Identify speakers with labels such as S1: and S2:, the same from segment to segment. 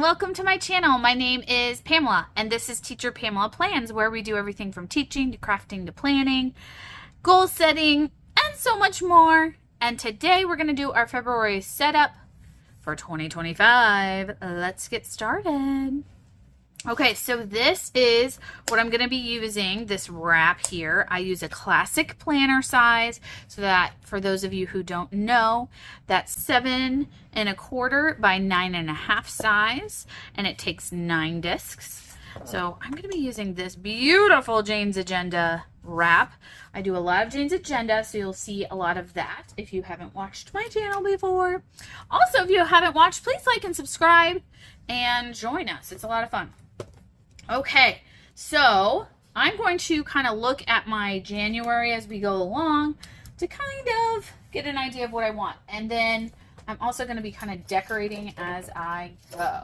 S1: welcome to my channel. My name is Pamela, and this is Teacher Pamela Plans, where we do everything from teaching to crafting to planning, goal setting, and so much more. And today we're going to do our February setup for 2025. Let's get started. Okay, so this is what I'm going to be using, this wrap here. I use a classic planner size, so that for those of you who don't know, that's 7 1/4 by 9 1/2 size, and it takes 9 discs. So I'm going to be using this beautiful Jane's Agenda wrap. I do a lot of Jane's Agenda, so you'll see a lot of that if you haven't watched my channel before. Also, if you haven't watched, please like and subscribe and join us. It's a lot of fun. Okay, so I'm going to kind of look at my January as we go along to kind of get an idea of what I want. And then I'm also going to be kind of decorating as I go.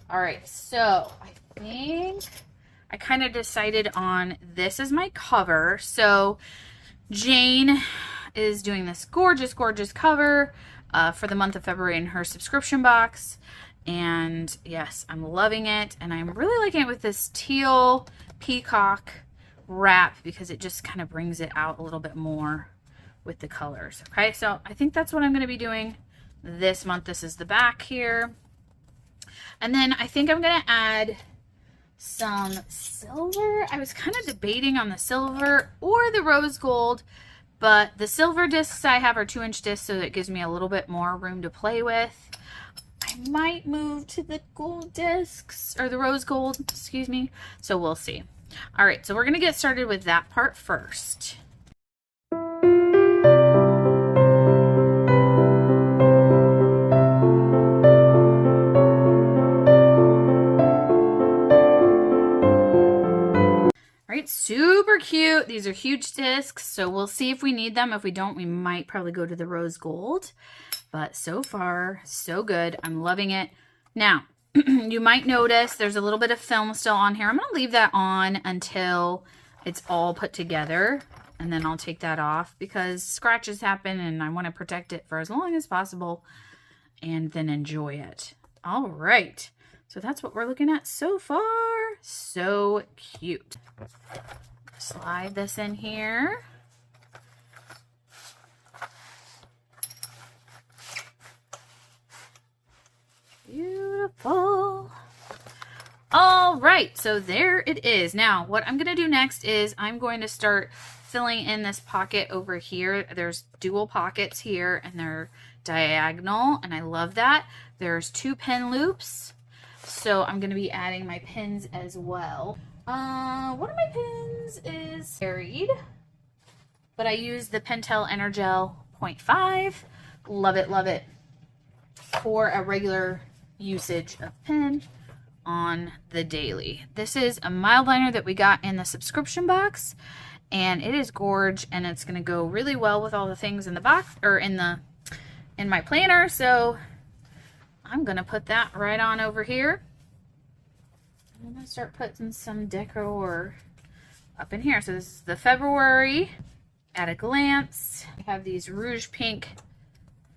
S1: All right, so I think I kind of decided on this as my cover. So Jane is doing this gorgeous, gorgeous cover for the month of February in her subscription box. And yes, I'm loving it, and I'm really liking it with this teal peacock wrap because it just kind of brings it out a little bit more with the colors. Okay, so I think that's what I'm going to be doing this month. This is the back here. And then I think I'm going to add some silver. I was kind of debating on the silver or the rose gold, but the silver discs I have are 2-inch discs, so that gives me a little bit more room to play with. I might move to the gold discs, or the rose gold, excuse me. So we'll see. All right, so we're going to get started with that part first. All right, super cute. These are huge discs, so we'll see if we need them. If we don't, we might probably go to the rose gold. But so far, so good. I'm loving it. Now, you might notice there's a little bit of film still on here. I'm going to leave that on until it's all put together. And then I'll take that off because scratches happen and I want to protect it for as long as possible and then enjoy it. All right. So that's what we're looking at so far. So cute. Slide this in here. Beautiful. All right, so there it is. Now, what I'm going to do next is I'm going to start filling in this pocket over here. There's dual pockets here, and they're diagonal, and I love that. There's 2 pin loops, so I'm going to be adding my pins as well. One of my pins is buried, but I use the Pentel Energel 0.5. Love it, love it. For a regular usage of pen on the daily. This is a mild liner that we got in the subscription box, and it is gorge, and it's going to go really well with all the things in the box or in my planner. So I'm going to put that right on over here. I'm going to start putting some decor up in here. So this is the February at a glance. I have these rouge pink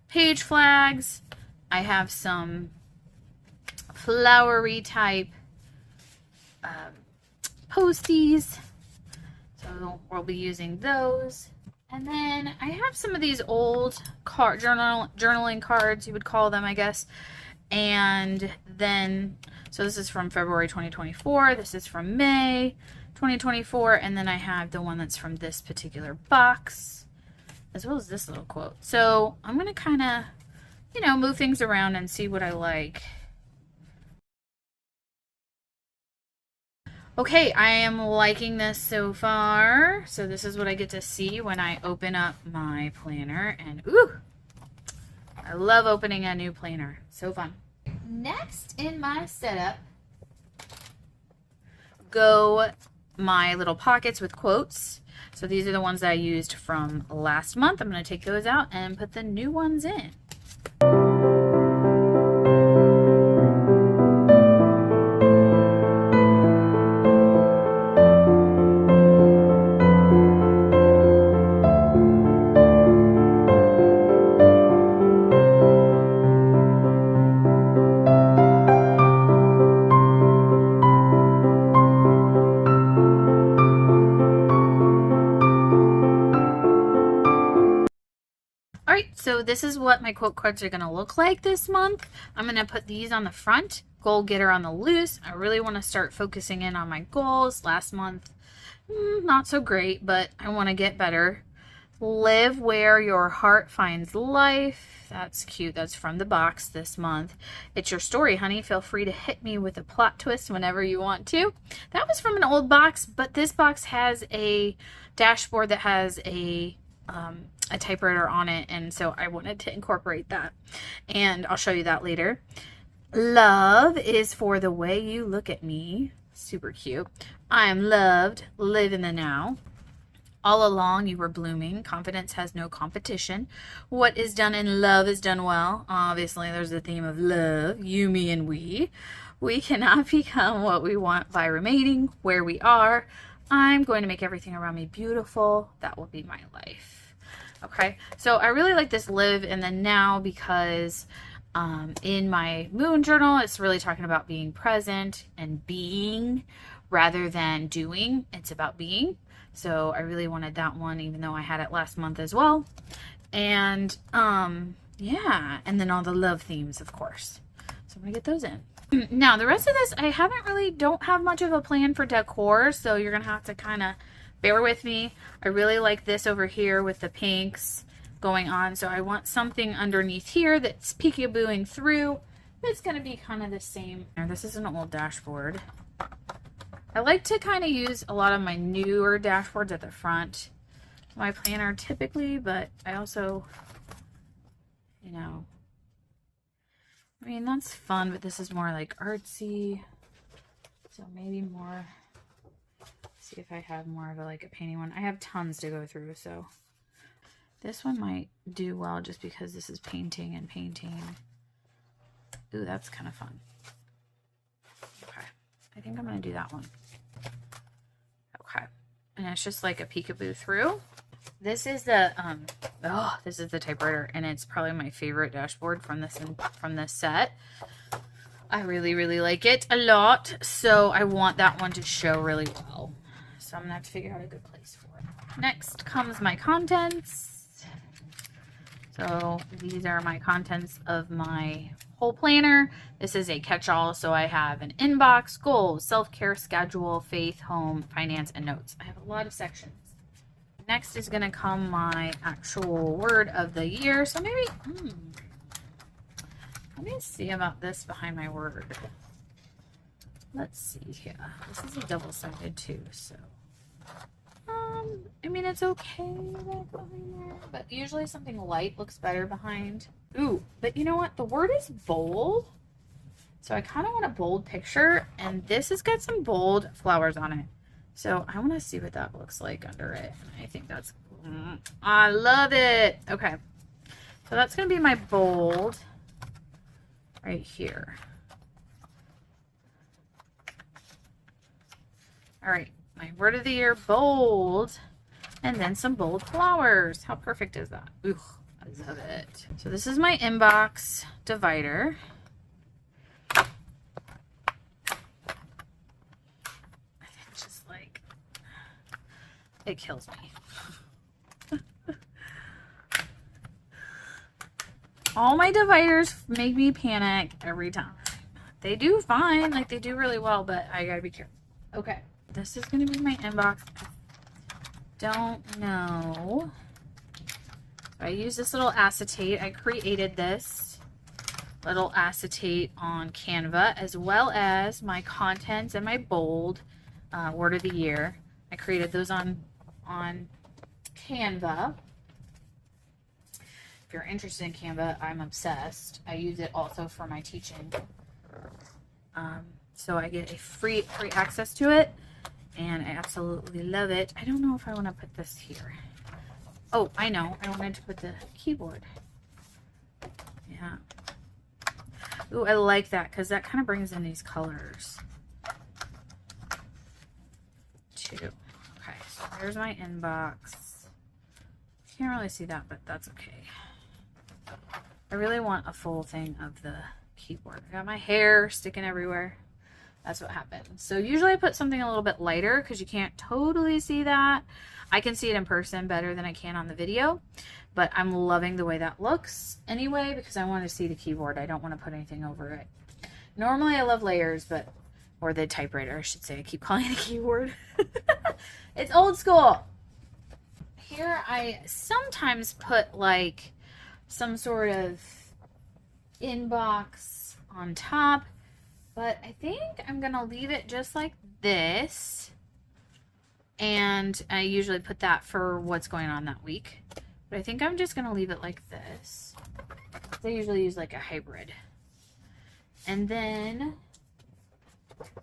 S1: page flags. I have some flowery type posties, so we'll be using those. And then I have some of these old journaling cards, you would call them, I guess. And then, so this is from February 2024, this is from May 2024, and then I have the one that's from this particular box, as well as this little quote. So I'm going to kind of, you know, move things around and see what I like. Okay, I am liking this so far. So this is what I get to see when I open up my planner. And ooh, I love opening a new planner. So fun. Next in my setup go my little pockets with quotes. So these are the ones that I used from last month. I'm going to take those out and put the new ones in. So this is what my quote cards are going to look like this month. I'm going to put these on the front, goal getter on the loose. I really want to start focusing in on my goals. Last month, not so great, but I want to get better. Live where your heart finds life. That's cute. That's from the box this month. It's your story, honey. Feel free to hit me with a plot twist whenever you want to. That was from an old box, but this box has a dashboard that has a typewriter on it, and so I wanted to incorporate that, and I'll show you that later. Love is for the way you look at me. Super cute. I am loved. Live in the now. All along you were blooming. Confidence has no competition. What is done in love is done well. Obviously there's the theme of love. You, me, and we. We cannot become what we want by remaining where we are. I'm going to make everything around me beautiful. That will be my life. Okay, so I really like this live in the now because in my moon journal, it's really talking about being present and being rather than doing. It's about being. So I really wanted that one, even though I had it last month as well. And yeah, and then all the love themes, of course. So I'm gonna get those in. Now the rest of this, I don't have much of a plan for decor, so you're gonna have to kind of bear with me. I really like this over here with the pinks going on, so I want something underneath here that's peekabooing through. It's gonna be kind of the same. This is an old dashboard. I like to kind of use a lot of my newer dashboards at the front of my planner typically, but I also, you know, I mean, that's fun, but this is more like artsy. So maybe more, see if I have more of a painting one. I have tons to go through, so this one might do well just because this is painting and painting. Ooh, that's kind of fun. Okay, I think I'm going to do that one. Okay, and it's just like a peekaboo through. This is the this is the typewriter, and it's probably my favorite dashboard from this set. I really like it a lot, so I want that one to show really well. So I'm gonna have to figure out a good place for it. Next comes my contents. So these are my contents of my whole planner. This is a catch-all, so I have an inbox, goals, self-care, schedule, faith, home, finance, and notes. I have a lot of sections. Next is going to come my actual word of the year. So maybe, let me see about this behind my word. Let's see here. This is a double-sided too, so. I mean, it's okay like behind there, but usually something light looks better behind. Ooh, but you know what? The word is bold. So I kind of want a bold picture, and this has got some bold flowers on it. So I want to see what that looks like under it. I think that's, I love it. Okay. So that's going to be my bold right here. All right. My word of the year, bold. And then some bold flowers. How perfect is that? Ooh, I love it. So this is my inbox divider. It kills me. All my dividers make me panic every time. They do fine, like they do really well, but I gotta be careful. Okay, this is gonna be my inbox. Don't know. I use this little acetate. I created this little acetate on Canva, as well as my contents and my bold word of the year. I created those on Canva. If you're interested in Canva, I'm obsessed. I use it also for my teaching. So I get a free access to it, and I absolutely love it. I don't know if I want to put this here. Oh, I know. I wanted to put the keyboard. Yeah. Ooh, I like that because that kind of brings in these colors too. Okay, so there's my inbox. Can't really see that, but that's okay. I really want a full thing of the keyboard. I got my hair sticking everywhere. That's what happens. So usually I put something a little bit lighter because you can't totally see that. I can see it in person better than I can on the video, but I'm loving the way that looks anyway because I want to see the keyboard. I don't want to put anything over it. Normally I love layers, or the typewriter, I should say. I keep calling it a keyboard. It's old school. Here I sometimes put like some sort of inbox on top, but I think I'm gonna leave it just like this. And I usually put that for what's going on that week. But I think I'm just gonna leave it like this. I usually use like a hybrid. And then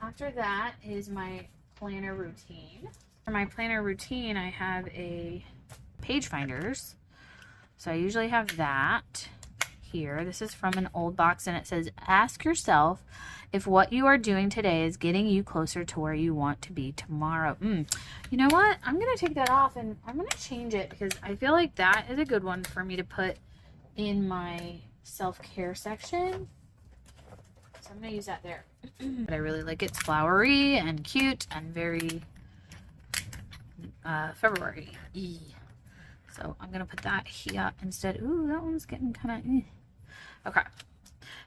S1: after that is my planner routine. For my planner routine, I have a page finders. So I usually have that here. This is from an old box and it says, ask yourself if what you are doing today is getting you closer to where you want to be tomorrow. You know what? I'm going to take that off and I'm going to change it because I feel like that is a good one for me to put in my self-care section. So I'm going to use that there. But I really like it. It's flowery and cute and very February-y. So I'm going to put that here instead. Ooh, that one's getting kind of... Okay.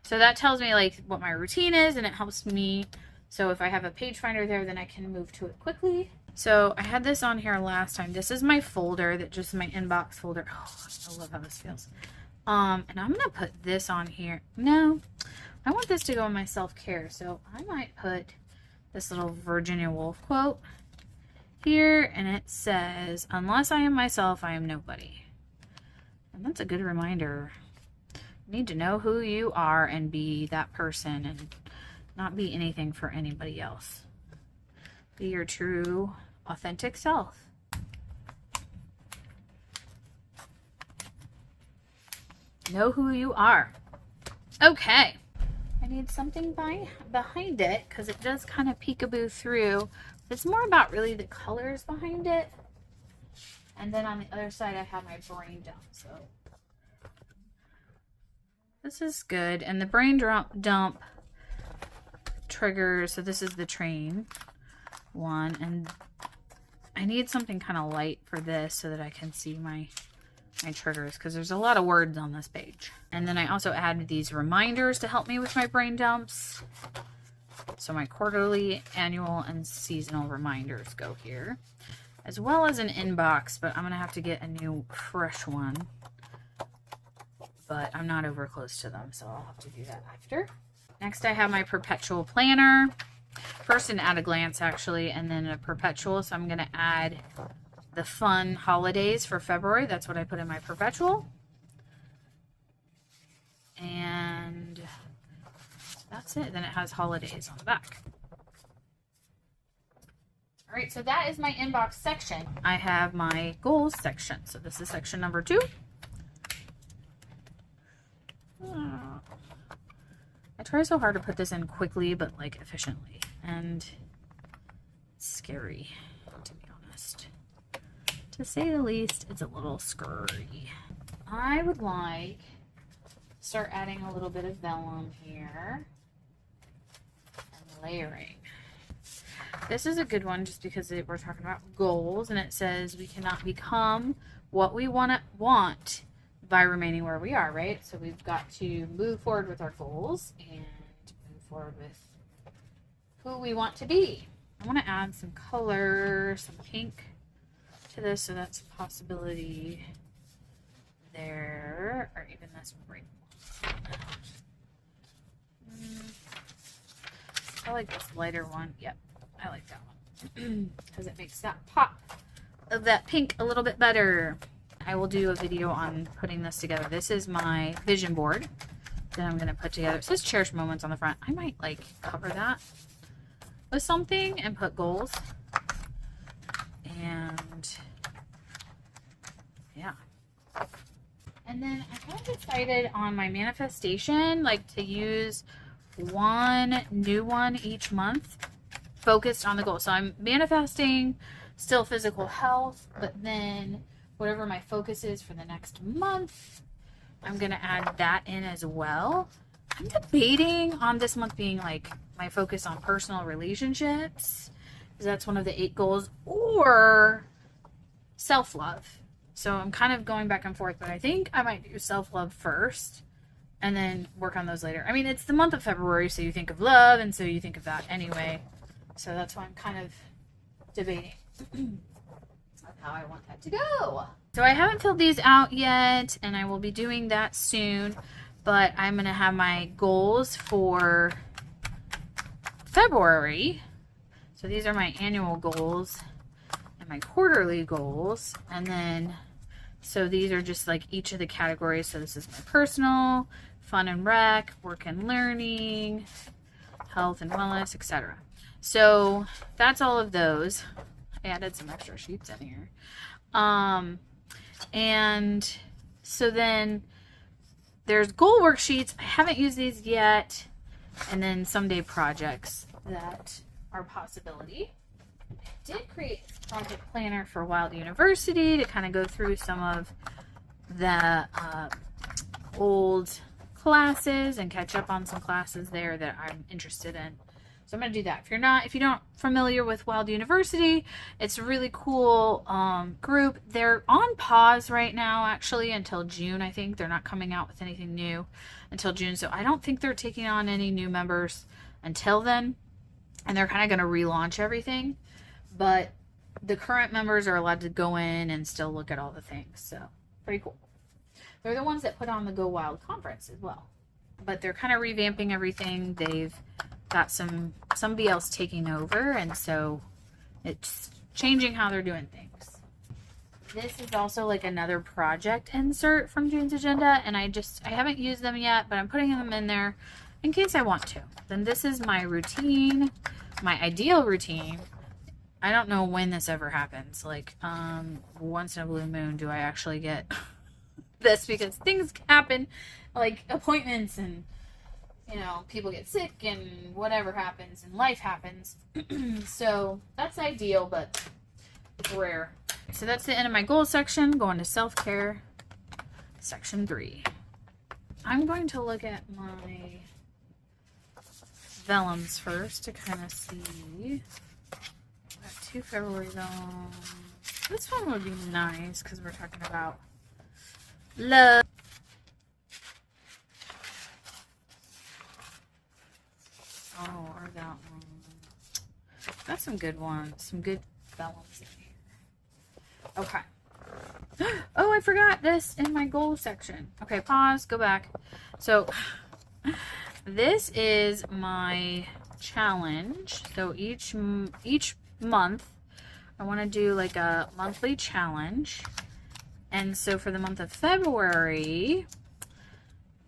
S1: So that tells me like what my routine is and it helps me. So if I have a page finder there, then I can move to it quickly. So I had this on here last time. This is my folder, that just my inbox folder. Oh, I love how this feels. And I'm going to put this on here. No, I want this to go in my self-care. So I might put this little Virginia Woolf quote here. And it says, unless I am myself, I am nobody. And that's a good reminder. You need to know who you are and be that person and not be anything for anybody else. Be your true, authentic self. Know who you are. Okay. I need something behind it because it does kind of peekaboo through. It's more about really the colors behind it. And then on the other side, I have my brain dump. So this is good. And the brain dump triggers. So this is the train one. And I need something kind of light for this so that I can see my triggers because there's a lot of words on this page. And then I also added these reminders to help me with my brain dumps. So my quarterly, annual, and seasonal reminders go here, as well as an inbox, but I'm going to have to get a new fresh one. But I'm not over close to them, so I'll have to do that after. Next, I have my perpetual planner. First an at a glance, actually, and then a perpetual. So I'm going to add the fun holidays for February. That's what I put in my perpetual. And that's it. Then it has holidays on the back. All right, so that is my inbox section. I have my goals section. So this is section number 2. I try so hard to put this in quickly, but like efficiently. And it's scary, to be honest. To say the least, it's a little scurry. I would like to start adding a little bit of vellum here and layering. This is a good one just because we're talking about goals, and it says we cannot become what we want by remaining where we are, right? So we've got to move forward with our goals and move forward with who we want to be. I want to add some color, some pink to this, so that's a possibility there, or even this right. I like this lighter one. Yep, I like that one because it makes that pop of that pink a little bit better. I will do a video on putting this together. This is my vision board that I'm going to put together. It says cherish moments on the front. I might like cover that with something and put goals. And yeah. And then I kind of decided on my manifestation, like to use one new one each month focused on the goal. So I'm manifesting still physical health, but then whatever my focus is for the next month, I'm going to add that in as well. I'm debating on this month being like my focus on personal relationships, because that's one of the 8 goals, or self-love. So I'm kind of going back and forth, but I think I might do self-love first and then work on those later. I mean, it's the month of February, so you think of love, and so you think of that anyway. So that's why I'm kind of debating how I want that to go. So I haven't filled these out yet, and I will be doing that soon, but I'm going to have my goals for February. So these are my annual goals and my quarterly goals, and then so these are just like each of the categories. So this is my personal, fun and rec, work and learning, health and wellness, etc. So that's all of those. I added some extra sheets in here. And so then there's goal worksheets. I haven't used these yet. And then someday projects that are a possibility. I did create a project planner for Wild University to kind of go through some of the old classes and catch up on some classes there that I'm interested in. So I'm going to do that. If you're not familiar with Wild University, it's a really cool group. They're on pause right now, actually, until June. I think they're not coming out with anything new until June. So I don't think they're taking on any new members until then. And they're kind of going to relaunch everything. But the current members are allowed to go in and still look at all the things. So pretty cool. They're the ones that put on the Go Wild conference as well. But they're kind of revamping everything. They've got somebody else taking over, and so it's changing how they're doing things. This is also like another project insert from June's agenda, and I haven't used them yet, but I'm putting them in there in case I want to. Then this is my routine, my ideal routine. I don't know when this ever happens. Like, once in a blue moon do I actually get this, because things happen, like appointments, and you know, people get sick and whatever happens, and life happens. So that's ideal, but it's rare. So that's the end of my goals section. Going to self-care, section 3. I'm going to look at my vellums first to kind of see. I got 2 February vellums. This one would be nice because we're talking about love. Oh, or that one. Got some good ones. Some good vellums in here. Okay. Oh, I forgot this in my goals section. Okay, pause. Go back. So, this is my challenge. So, each month, I want to do like a monthly challenge. And so, for the month of February,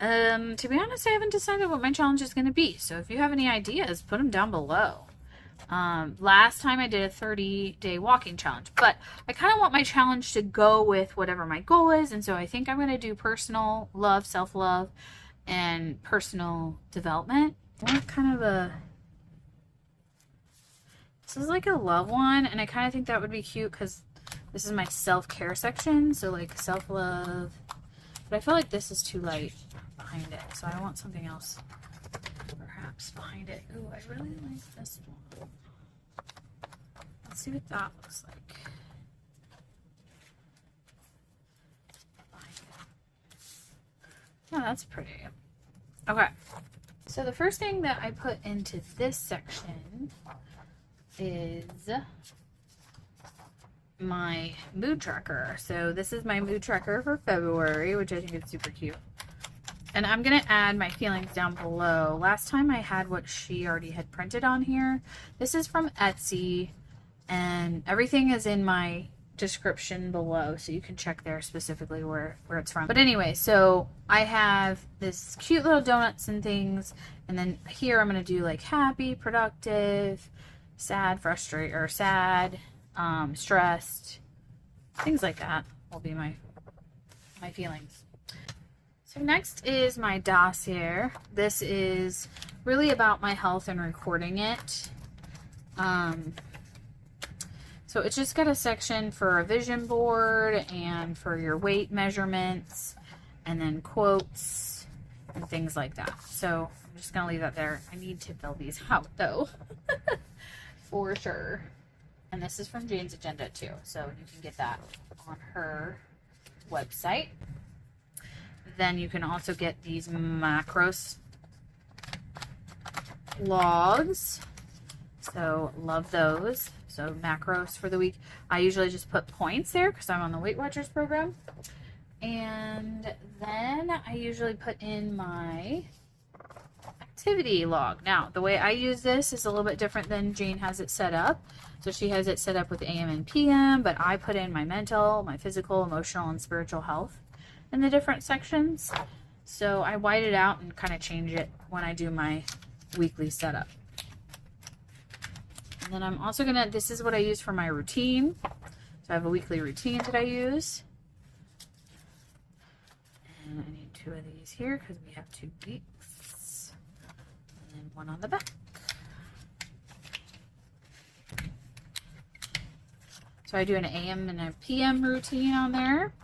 S1: to be honest, I haven't decided what my challenge is going to be. So if you have any ideas, put them down below. Last time I did a 30-day walking challenge, but I kind of want my challenge to go with whatever my goal is. And so I think I'm going to do personal love, self-love, and personal development. I want kind of this is like a love one. And I kind of think that would be cute because this is my self-care section. So like self-love, but I feel like this is too light behind it, so I want something else perhaps behind it. Ooh, I really like this one. Let's see what that looks like behind it. Oh, that's pretty. Okay, so the first thing that I put into this section is my mood tracker. So this is my mood tracker for February, which I think is super cute. And I'm going to add my feelings down below. Last time I had what she already had printed on here. This is from Etsy, and everything is in my description below, so you can check there specifically where it's from. But anyway, so I have this cute little donuts and things, and then here I'm going to do like happy, productive, sad, frustrated, or sad, stressed, things like that will be my feelings. So next is my dossier. This is really about my health and recording it. So it's just got a section for a vision board and for your weight measurements, and then quotes and things like that. So I'm just going to leave that there. I need to fill these out though, for sure. And this is from Jane's Agenda too. So you can get that on her website. Then you can also get these macros logs. So love those. So macros for the week. I usually just put points there because I'm on the Weight Watchers program. And then I usually put in my activity log. Now, the way I use this is a little bit different than Jane has it set up. So she has it set up with AM and PM, but I put in my mental, my physical, emotional, and spiritual health in the different sections. So I white it out and kind of change it when I do my weekly setup. And then I'm also gonna, this is what I use for my routine. So I have a weekly routine that I use. And I need 2 of these here because we have 2 weeks. And then 1 on the back. So I do an AM and a PM routine on there.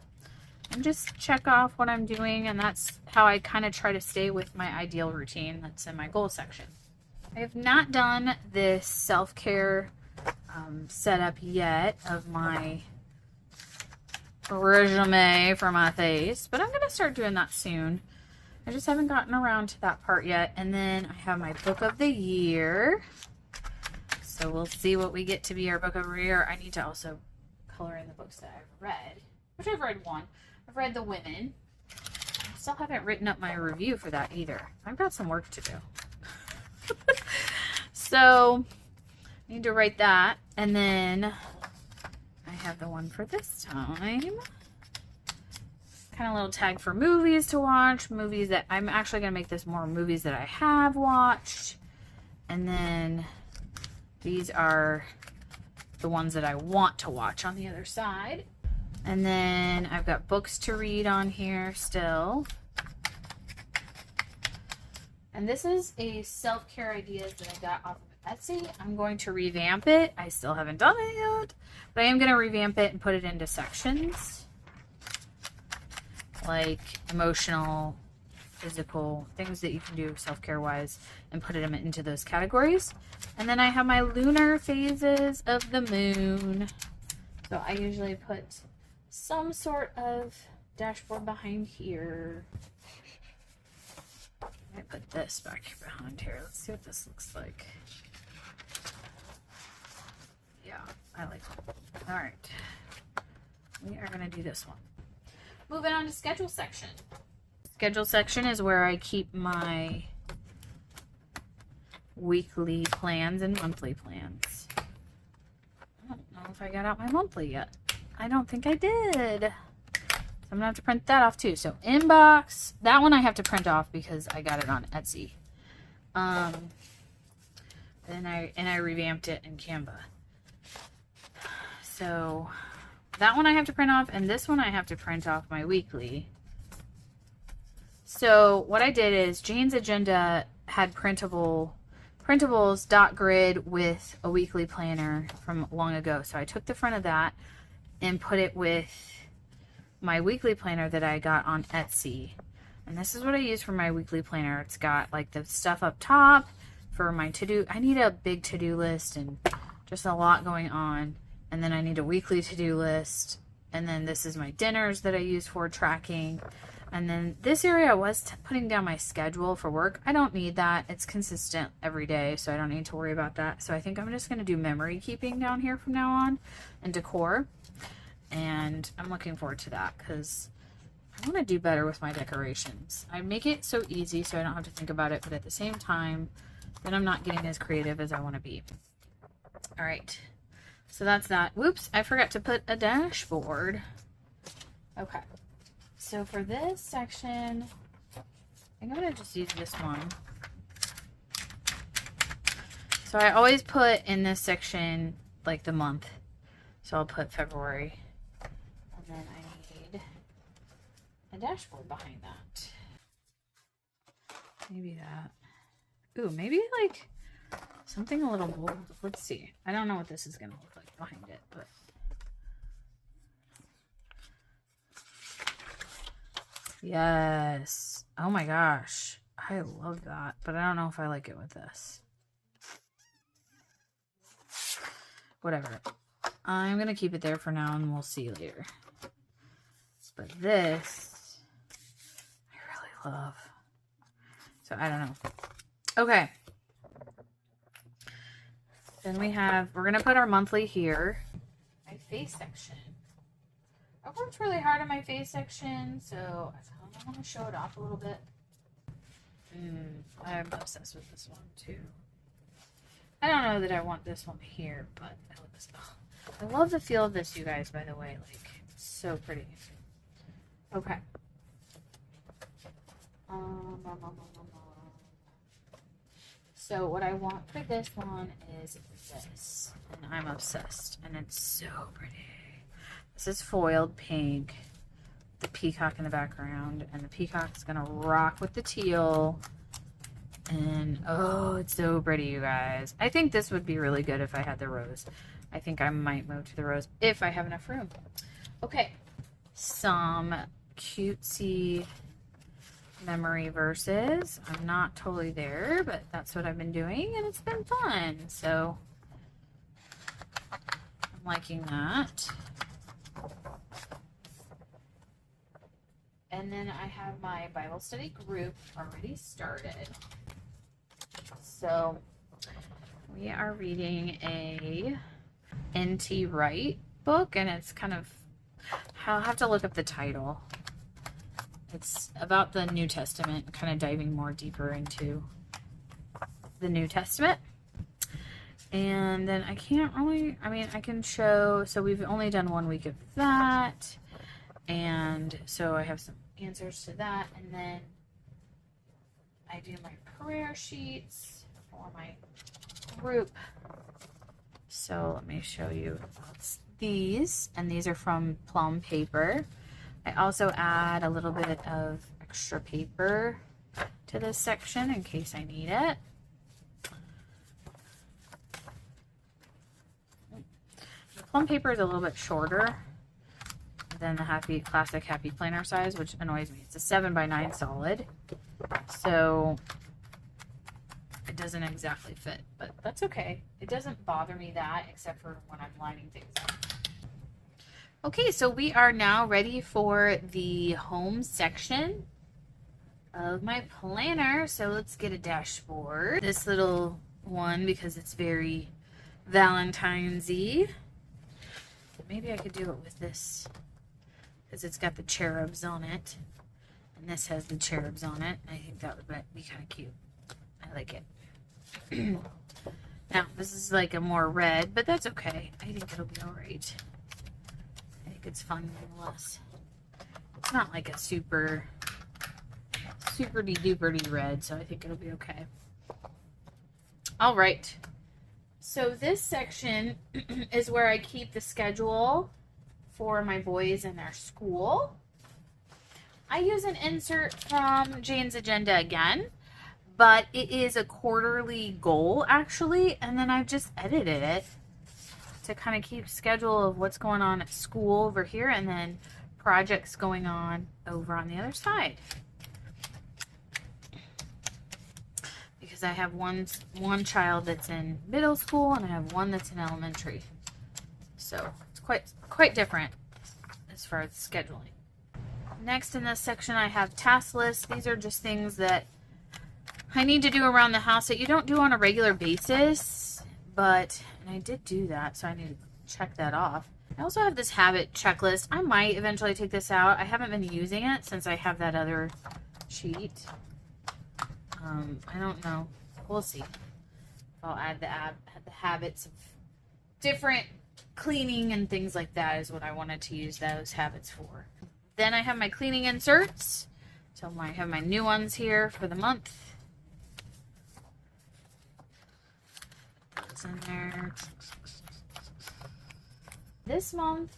S1: And just check off what I'm doing, and that's how I kind of try to stay with my ideal routine that's in my goal section. I have not done this self-care setup yet of my resume for my face, but I'm going to start doing that soon. I just haven't gotten around to that part yet. And then I have my book of the year. So we'll see what we get to be our book of the year. I need to also color in the books that I've read, which I've read 1. I've read The Women. I still haven't written up my review for that either. I've got some work to do. So I need to write that. And then I have the one for this time. Kind of a little tag for movies to watch. Movies that I'm actually going to make this more movies that I have watched. And then these are the ones that I want to watch on the other side. And then I've got books to read on here still. And this is a self-care ideas that I got off of Etsy. I'm going to revamp it. I still haven't done it yet, but I am going to revamp it and put it into sections. Like emotional, physical, things that you can do self-care wise, and put them into those categories. And then I have my lunar phases of the moon. So I usually put some sort of dashboard behind here. I put this back behind here. Let's see what this looks like. Yeah, I like it. All right. We are going to do this one. Moving on to schedule section. Schedule section is where I keep my weekly plans and monthly plans. I don't know if I got out my monthly yet. I don't think I did. So I'm gonna have to print that off too. So inbox, that one I have to print off because I got it on Etsy. Then I revamped it in Canva. So that one I have to print off, and this one I have to print off my weekly. So what I did is Jane's Agenda had printables dot grid with a weekly planner from long ago. So I took the front of that and put it with my weekly planner that I got on Etsy. And this is what I use for my weekly planner. It's got like the stuff up top for my to-do. I need a big to-do list and just a lot going on. And then I need a weekly to-do list. And then this is my dinners that I use for tracking. And then this area was putting down my schedule for work. I don't need that. It's consistent every day, so I don't need to worry about that. So I think I'm just going to do memory keeping down here from now on and decor. And I'm looking forward to that because I want to do better with my decorations. I make it so easy so I don't have to think about it, but at the same time, then I'm not getting as creative as I want to be. All right. So that's that. Whoops, I forgot to put a dashboard. Okay. So for this section, I think I'm going to just use this one. So I always put in this section like the month. So I'll put February. And then I need a dashboard behind that. Maybe that. Ooh, maybe like something a little bold. Let's see. I don't know what this is going to look like behind it, but Yes. Oh my gosh. I love that, but I don't know if I like it with this. Whatever. I'm going to keep it there for now and we'll see later. But this, I really love. So I don't know. Okay. Then we're going to put our monthly here. My face section. I worked really hard on my face section, so I want to show it off a little bit. I'm obsessed with this one too. I don't know that I want this one here, but I love this. Oh, I love the feel of this, you guys, by the way. Like, it's so pretty. Okay. So what I want for this one is this. And I'm obsessed. And it's so pretty. This is foiled pink. The peacock in the background. And the peacock's going to rock with the teal. And, oh, it's so pretty, you guys. I think this would be really good if I had the rose. I think I might move to the rose if I have enough room. Okay. Some cutesy memory verses. I'm not totally there, but that's what I've been doing, and it's been fun. So, I'm liking that. And then I have my Bible study group already started. So we are reading a N.T. Wright book, and it's kind of, I'll have to look up the title. It's about the New Testament, kind of diving more deeper into the New Testament. And then I can't really, I mean, I can show, so we've only done 1 week of that. And so I have some answers to that. And then I do my prayer sheets for my group. So let me show you these. And these are from Plum Paper. I also add a little bit of extra paper to this section in case I need it. The Plum Paper is a little bit shorter than the classic Happy Planner size, which annoys me. It's a 7x9 solid, so it doesn't exactly fit, but that's okay. It doesn't bother me that, except for when I'm lining things up. Okay, so we are now ready for the home section of my planner. So let's get a dashboard. This little one, because it's very Valentine's-y. Maybe I could do it with this, because it's got the cherubs on it. And this has the cherubs on it. I think that would be kind of cute. I like it. Now, this is like a more red, but that's okay. I think it'll be alright. I think it's fun nonetheless. It's not like a super duper red, so I think it'll be okay. Alright. So this section is where I keep the schedule for my boys and their school. I use an insert from Jane's Agenda again, but it is a quarterly goal actually, and then I've just edited it to kind of keep schedule of what's going on at school over here and then projects going on over on the other side. Because I have one child that's in middle school and I have one that's in elementary. So it's quite different as far as scheduling. Next in this section I have task lists. These are just things that I need to do around the house that you don't do on a regular basis, but, and I did do that, so I need to check that off. I also have this habit checklist. I might eventually take this out. I haven't been using it since I have that other sheet. I don't know. We'll see. I'll add the habits of different cleaning and things like that is what I wanted to use those habits for. Then I have my cleaning inserts. So I have my new ones here for the month. What's in there? This month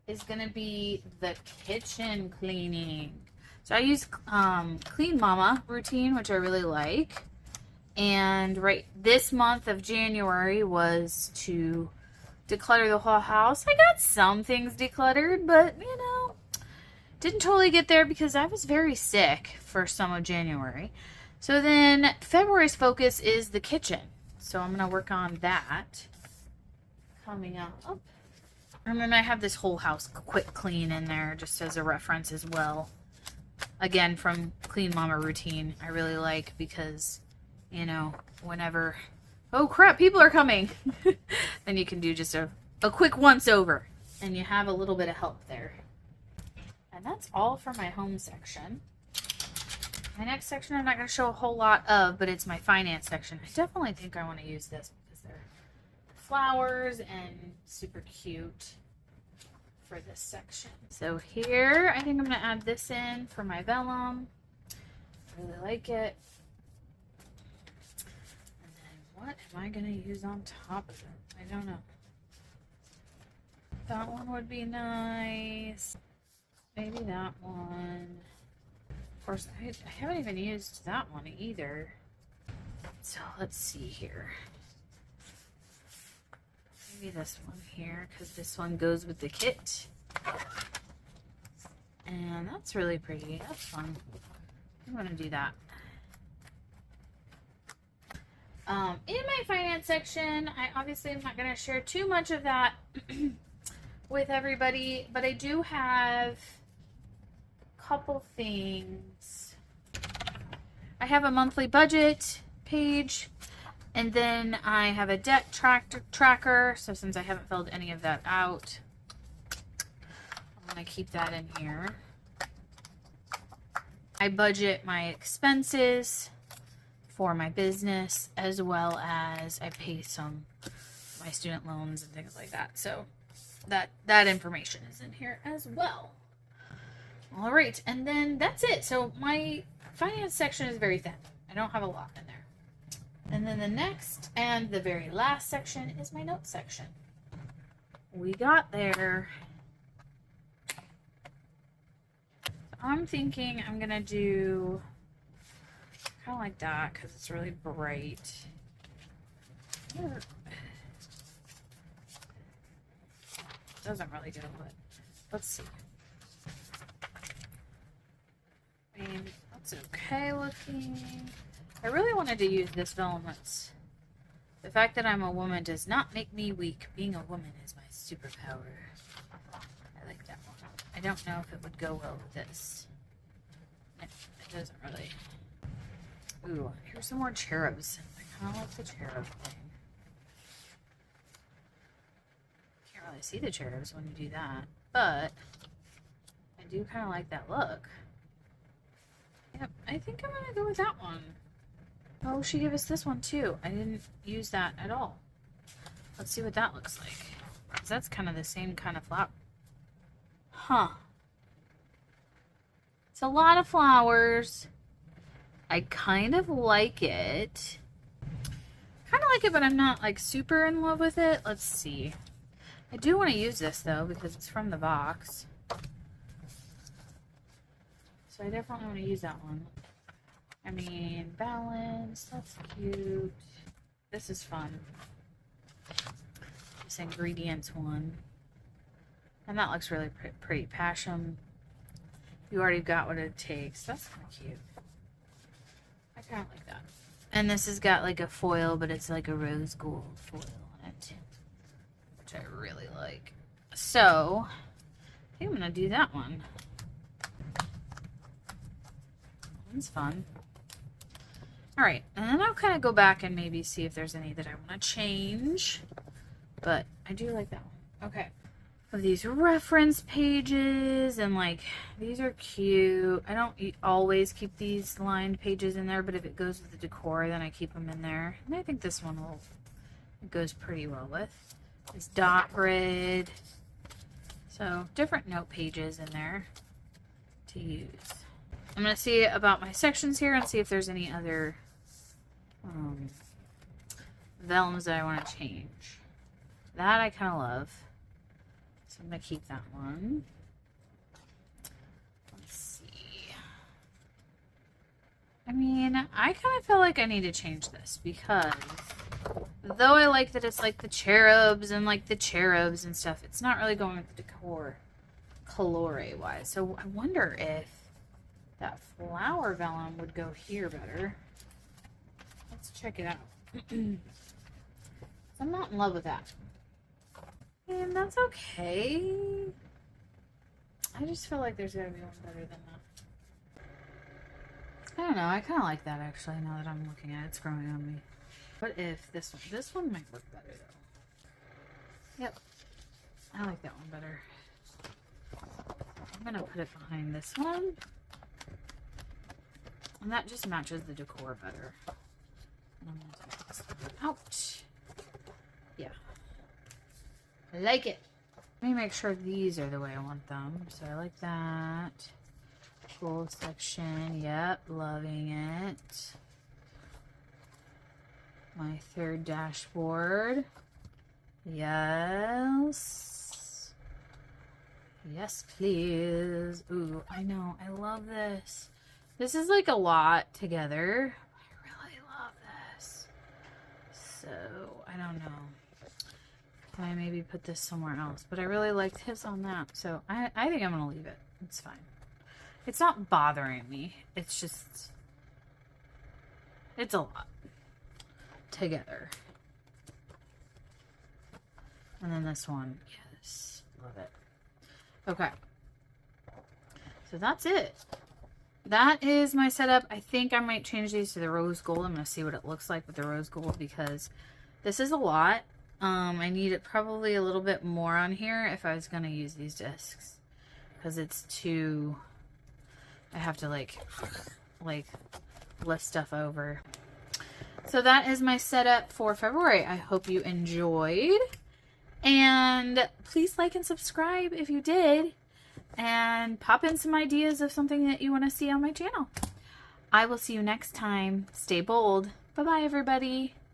S1: is going to be the kitchen cleaning. So I use Clean Mama routine, which I really like. And right this month of January was to declutter the whole house. I got some things decluttered, but you know, Didn't totally get there because I was very sick for some of January. So then February's focus is the kitchen. So I'm going to work on that coming up. And then I have this whole house quick clean in there just as a reference as well. Again, from Clean Mama Routine, I really like because, you know, whenever, oh crap, people are coming, then you can do just a quick once over and you have a little bit of help there. And that's all for my home section. My next section I'm not going to show a whole lot of, but it's my finance section. I definitely think I want to use this because they're flowers and super cute for this section. So here, I think I'm going to add this in for my vellum. I really like it. And then what am I going to use on top of it? I don't know. That one would be nice. Maybe that one. Of course, I haven't even used that one either. So let's see here. Maybe this one here, because this one goes with the kit. And that's really pretty. That's fun. I'm going to do that. In my finance section, I obviously am not going to share too much of that with everybody, but I do have couple things. I have a monthly budget page, and then I have a debt tracker. So since I haven't filled any of that out, I'm going to keep that in here. I budget my expenses for my business, as well as I pay some my student loans and things like that. So that information is in here as well. All right, and then that's it. So my finance section is very thin. I don't have a lot in there. And then the next and the very last section is my notes section. We got there. I'm thinking I'm gonna do kind of like that because it's really bright. Doesn't really go, but let's see. I mean, that's okay looking. I really wanted to use this vellum. The fact that I'm a woman does not make me weak. Being a woman is my superpower. I like that one. I don't know if it would go well with this. It doesn't really. Ooh, here's some more cherubs. I kind of like the cherub thing. Can't really see the cherubs when you do that, but I do kind of like that look. Yep, I think I'm going to go with that one. Oh, she gave us this one too. I didn't use that at all. Let's see what that looks like. Because that's kind of the same kind of flower. Huh. It's a lot of flowers. I kind of like it. Kind of like it, but I'm not like super in love with it. Let's see. I do want to use this though because it's from the box. So I definitely want to use that one. I mean, balance, that's cute. This is fun. This ingredients one. And that looks really pretty. Passion. You already got what it takes. That's kind of cute. I kind of like that. And this has got like a foil, but it's like a rose gold foil on it. Which I really like. So, I think I'm going to do that one. That's fun. Alright, and then I'll kind of go back and maybe see if there's any that I want to change. But I do like that one. Okay. Of these reference pages, and like, these are cute. I don't always keep these lined pages in there, but if it goes with the decor, then I keep them in there. And I think this one it goes pretty well with. This dot grid. So, different note pages in there to use. I'm going to see about my sections here and see if there's any other vellums that I want to change. That I kind of love. So I'm going to keep that one. Let's see. I mean, I kind of feel like I need to change this because though I like that it's like the cherubs and like the cherubs and stuff, it's not really going with the decor. colore wise. So I wonder if that flower vellum would go here better. Let's check it out. I'm not in love with that. And that's okay. I just feel like there's gotta be one better than that. I don't know, I kind of like that actually now that I'm looking at it. It's growing on me. What if this one might work better though. Yep. I like that one better. I'm gonna put it behind this one. And that just matches the decor better. And I'm gonna take this one out. Yeah. I like it. Let me make sure these are the way I want them. So I like that. Gold section. Yep. Loving it. My third dashboard. Yes. Yes, please. Ooh, I know. I love this. This is like a lot together. I really love this. So, I don't know. Can I maybe put this somewhere else? But I really liked his on that. So, I think I'm going to leave it. It's fine. It's not bothering me. It's just... it's a lot together. And then this one. Yes. Love it. Okay. So that's it. That is my setup. I think I might change these to the rose gold. I'm going to see what it looks like with the rose gold because this is a lot. I need it probably a little bit more on here if I was going to use these discs. Because it's too... I have to like lift stuff over. So that is my setup for February. I hope you enjoyed. And please like and subscribe if you did. And pop in some ideas of something that you want to see on my channel. I will see you next time. Stay bold. Bye-bye, everybody.